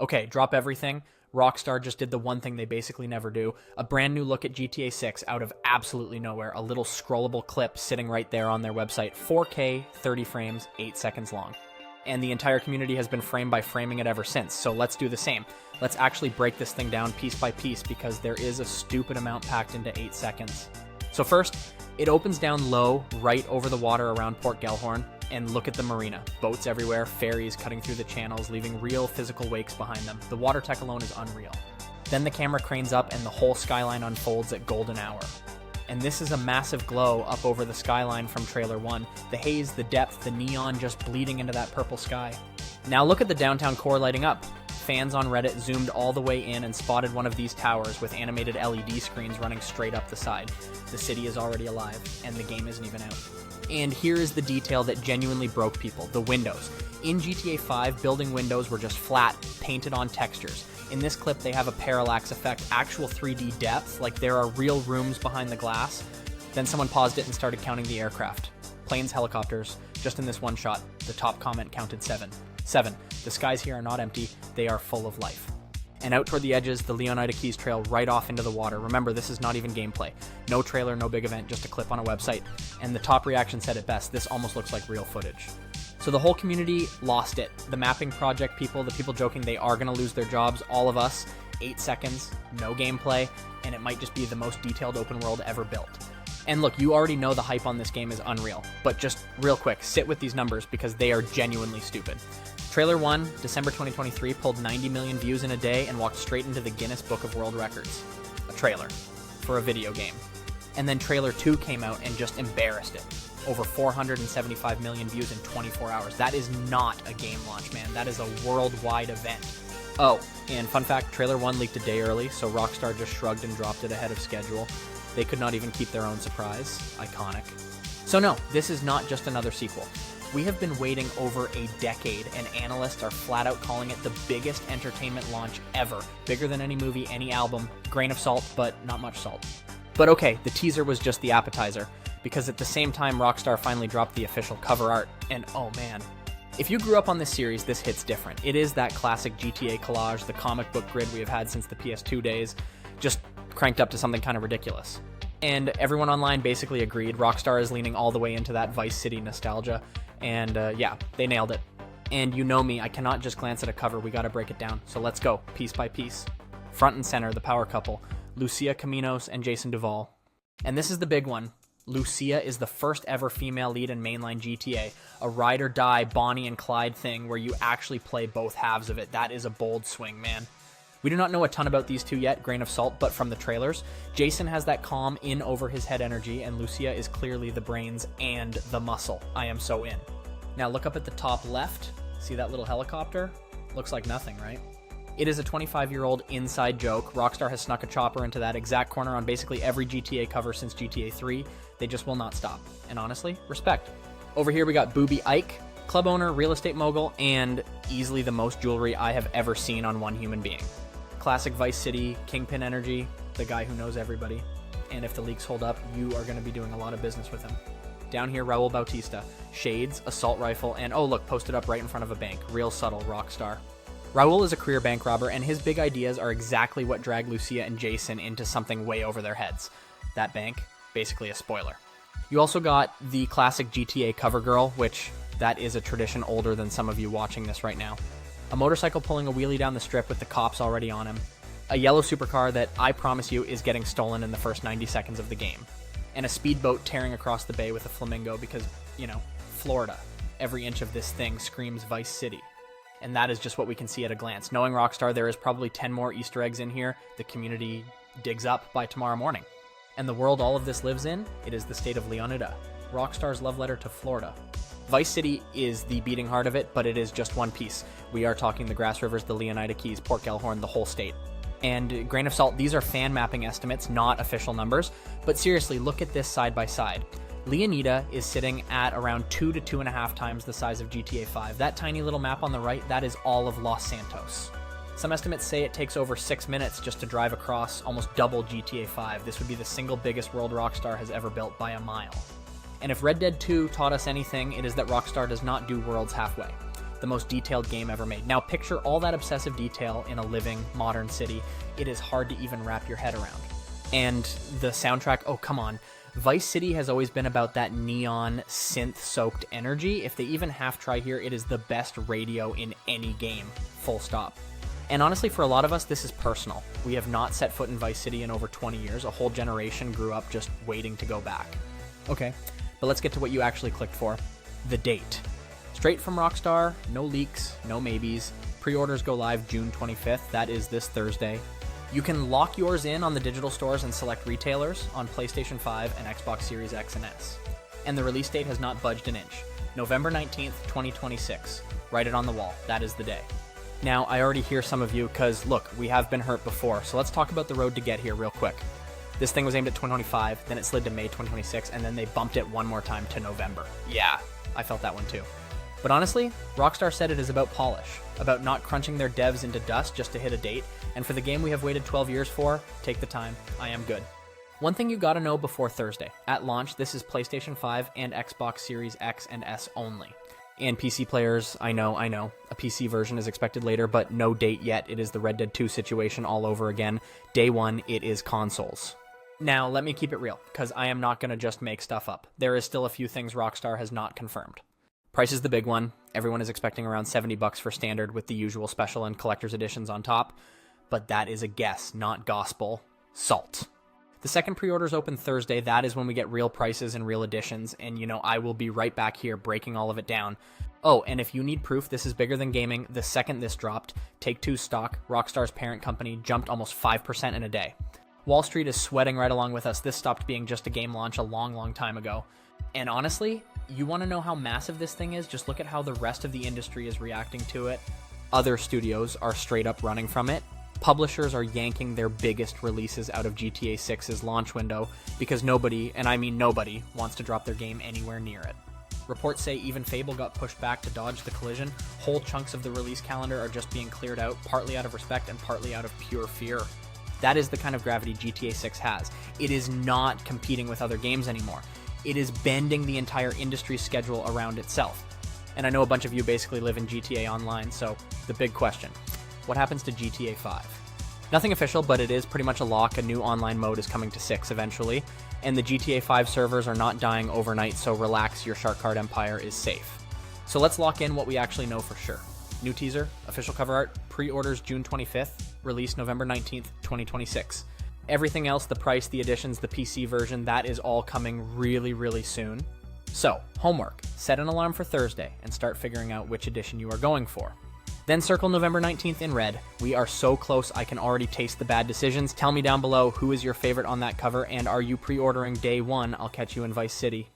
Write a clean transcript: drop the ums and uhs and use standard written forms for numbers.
Okay, drop everything. Rockstar just did the one thing they basically never do. A brand new look at GTA 6 out of absolutely nowhere. A little scrollable clip sitting right there on their website. 4K, 30 frames, 8 seconds long. And the entire community has been frame by framing it ever since, so let's do the same. Let's actually break this thing down piece by piece because there is a stupid amount packed into 8 seconds. So first, it opens down low, right over the water around Port Gellhorn, and look at the marina. Boats everywhere, ferries cutting through the channels, leaving real physical wakes behind them. The water tech alone is unreal. Then the camera cranes up and the whole skyline unfolds at golden hour. And this is a massive glow up over the skyline from Trailer 1. The haze, the depth, the neon just bleeding into that purple sky. Now look at the downtown core lighting up. Fans on Reddit zoomed all the way in and spotted one of these towers with animated LED screens running straight up the side. The city is already alive, and the game isn't even out. And here is the detail that genuinely broke people, the windows. In GTA 5, building windows were just flat, painted on textures. In this clip, they have a parallax effect, actual 3D depth, like there are real rooms behind the glass. Then someone paused it and started counting the aircraft. Planes, helicopters, just in this one shot, the top comment counted 7. 7. The skies here are not empty, they are full of life. And out toward the edges, the Leonida Keys trail right off into the water. Remember, this is not even gameplay. No trailer, no big event, just a clip on a website. And the top reaction said it best, this almost looks like real footage. So the whole community lost it. The mapping project people, the people joking they are going to lose their jobs, all of us, 8 seconds, no gameplay, and it might just be the most detailed open world ever built. And look, you already know the hype on this game is unreal, but just real quick, sit with these numbers because they are genuinely stupid. Trailer 1, December 2023, pulled 90 million views in a day and walked straight into the Guinness Book of World Records. A trailer for a video game. And then Trailer 2 came out and just embarrassed it. Over 475 million views in 24 hours. That is not a game launch, man. That is a worldwide event. Oh, and fun fact, Trailer 1 leaked a day early, so Rockstar just shrugged and dropped it ahead of schedule. They could not even keep their own surprise. Iconic. So no, this is not just another sequel. We have been waiting over a decade, and analysts are flat out calling it the biggest entertainment launch ever. Bigger than any movie, any album. Grain of salt, but not much salt. But okay, the teaser was just the appetizer, because at the same time Rockstar finally dropped the official cover art, and oh man. If you grew up on this series, this hits different. It is that classic GTA collage, the comic book grid we have had since the PS2 days, just cranked up to something kind of ridiculous. And everyone online basically agreed. Rockstar is leaning all the way into that Vice City nostalgia, and yeah, they nailed it. And you know me, I cannot just glance at a cover, we gotta break it down. So let's go, piece by piece. Front and center, the power couple, Lucia Caminos and Jason Duvall. And this is the big one. Lucia is the first ever female lead in mainline GTA, a ride or die Bonnie and Clyde thing where you actually play both halves of it. That is a bold swing, man. We do not know a ton about these two yet, grain of salt, but from the trailers, Jason has that calm in over his head energy, and Lucia is clearly the brains and the muscle. I am so in. Now look up at the top left. See that little helicopter? Looks like nothing, right? It is a 25-year-old inside joke. Rockstar has snuck a chopper into that exact corner on basically every GTA cover since GTA 3. They just will not stop. And honestly, respect. Over here we got Boobie Ike, club owner, real estate mogul, and easily the most jewelry I have ever seen on one human being. Classic Vice City, Kingpin energy, the guy who knows everybody. And if the leaks hold up, you are going to be doing a lot of business with him. Down here, Raul Bautista, shades, assault rifle, and oh look, posted up right in front of a bank. Real subtle, Rockstar. Raul is a career bank robber, and his big ideas are exactly what dragged Lucia and Jason into something way over their heads. That bank, basically a spoiler. You also got the classic GTA cover girl, which that is a tradition older than some of you watching this right now. A motorcycle pulling a wheelie down the strip with the cops already on him. A yellow supercar that I promise you is getting stolen in the first 90 seconds of the game. And a speedboat tearing across the bay with a flamingo because, you know, Florida. Every inch of this thing screams Vice City. And that is just what we can see at a glance. Knowing Rockstar, there is probably 10 more Easter eggs in here the community digs up by tomorrow morning. And the world all of this lives in, it is the state of Leonida. Rockstar's love letter to Florida. Vice City is the beating heart of it, but it is just one piece. We are talking the Grass Rivers, the Leonida Keys, Port Gellhorn, the whole state. And grain of salt, these are fan mapping estimates, not official numbers. But seriously, look at this side by side. Leonida is sitting at around 2 to 2.5 times the size of GTA 5. That tiny little map on the right, that is all of Los Santos. Some estimates say it takes over 6 minutes just to drive across, almost double GTA 5. This would be the single biggest world Rockstar has ever built by a mile. And if Red Dead 2 taught us anything, it is that Rockstar does not do worlds halfway. the most detailed game ever made. Now picture all that obsessive detail in a living, modern city. It is hard to even wrap your head around. And the soundtrack, oh come on. Vice City has always been about that neon, synth-soaked energy. If they even half try here, it is the best radio in any game, full stop. And honestly, for a lot of us, this is personal. We have not set foot in Vice City in over 20 years. A whole generation grew up just waiting to go back. Okay, but let's get to what you actually clicked for. The date. Straight from Rockstar, no leaks, no maybes. Pre-orders go live June 25th. That is this Thursday. You can lock yours in on the digital stores and select retailers on PlayStation 5 and Xbox Series X and S. And the release date has not budged an inch. November 19th, 2026. Write it on the wall. That is the day. Now, I already hear some of you because, look, we have been hurt before, so let's talk about the road to get here real quick. This thing was aimed at 2025, then it slid to May 2026, and then they bumped it one more time to November. Yeah, I felt that one too. But honestly, Rockstar said it is about polish, about not crunching their devs into dust just to hit a date, and for the game we have waited 12 years for, take the time. I am good. One thing you gotta know before Thursday. At launch, this is PlayStation 5 and Xbox Series X and S only. And PC players, I know, a PC version is expected later, but no date yet. It is the Red Dead 2 situation all over again. Day one, it is consoles. Now, let me keep it real, because I am not gonna just make stuff up. There is still a few things Rockstar has not confirmed. Price is the big one. Everyone is expecting around $70 for standard with the usual special and collector's editions on top. But that is a guess, not gospel. Salt. The second pre-orders open Thursday. That is when we get real prices and real editions. And, you know, I will be right back here breaking all of it down. Oh, and if you need proof this is bigger than gaming, the second this dropped, Take-Two's stock, Rockstar's parent company, jumped almost 5% in a day. Wall Street is sweating right along with us. This stopped being just a game launch a long, long time ago. And honestly, you want to know how massive this thing is? Just look at how the rest of the industry is reacting to it. Other studios are straight up running from it. Publishers are yanking their biggest releases out of GTA 6's launch window because nobody, and I mean nobody, wants to drop their game anywhere near it. Reports say even Fable got pushed back to dodge the collision. Whole chunks of the release calendar are just being cleared out, partly out of respect and partly out of pure fear. That is the kind of gravity GTA 6 has. It is not competing with other games anymore. It is bending the entire industry schedule around itself. And I know a bunch of you basically live in GTA Online, so the big question, what happens to GTA 5? Nothing official, but it is pretty much a lock. A new online mode is coming to 6 eventually, and the GTA 5 servers are not dying overnight, so relax, your shark card empire is safe. So let's lock in what we actually know for sure. New teaser, official cover art, pre-orders June 25th, release November 19th, 2026. Everything else, the price, the editions, the PC version, that is all coming really, really soon. So, homework. Set an alarm for Thursday and start figuring out which edition you are going for. Then circle November 19th in red. We are so close, I can already taste the bad decisions. Tell me down below who is your favorite on that cover, and are you pre-ordering day one? I'll catch you in Vice City.